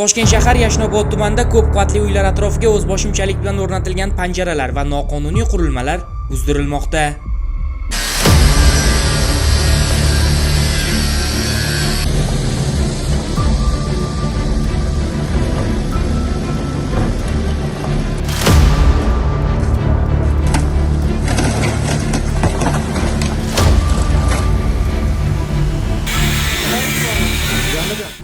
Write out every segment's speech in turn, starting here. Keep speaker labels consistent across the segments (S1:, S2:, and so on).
S1: Toshkent shahar Yashnobod tumanida ko'p qavatli uylar atrofiga o'zboshimchalik bilan o'rnatilgan panjaralar va noqonuniy qurilmalar buzdirilmoqda.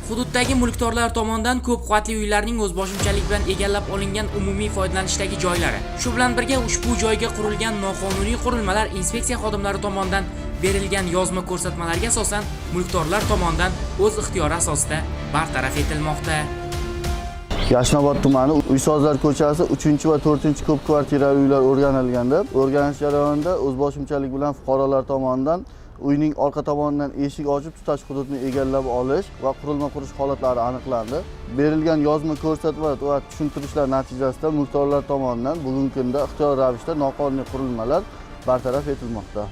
S1: Hududdagi mulkdorlar tomonidan ko'p qavatli uylarning o'zboshimchalik bilan egallab olingan umumiy foydalanishdagi joylari. Shu bilan birga ushbu joyga qurilgan noqonuniy qurilmalar inspeksiya xodimlari tomonidan berilgan yozma ko'rsatmalarga asosan mulkdorlar tomonidan o'z ixtiyori asosida bartaraf etilmoqda.
S2: Yashnobod tumani Uysozlar ko'chasi 3 va 4 ko'p kvartirali uylar o'rganilganda, o'rganish jarayonida o'zboshimchalik bilan fuqarolar tomonidan uyning orqa tomonidan eshik ochib tutash hududini egallab olish va qurilma qurish holatlari aniqlandi. Berilgan yozma ko'rsatma va tushuntirishlar natijasida mulkdorlar tomonidan bugungi kunda ixtiyoriy ravishda noqonuniy qurilmalar bartaraf etilmoqda.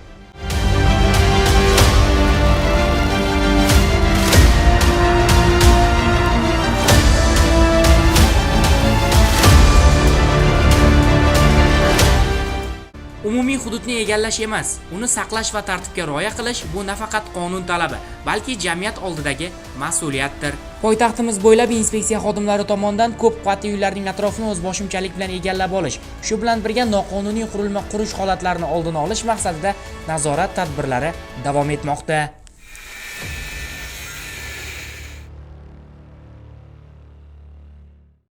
S1: Umumiy hududni egallash emas, uni saqlash va tartibga rioya qilish bu nafaqat qonun talabi, balki jamiyat oldidagi mas'uliyatdir. Poytaxtimiz bo'ylab inspeksiya xodimlari tomonidan ko'p qavatli uylarning atrofini o'zboshimchalik bilan egallab olish, shu bilan birga noqonuniy qurilma qurish holatlarini oldini olish maqsadida nazorat tadbirlari davom etmoqda.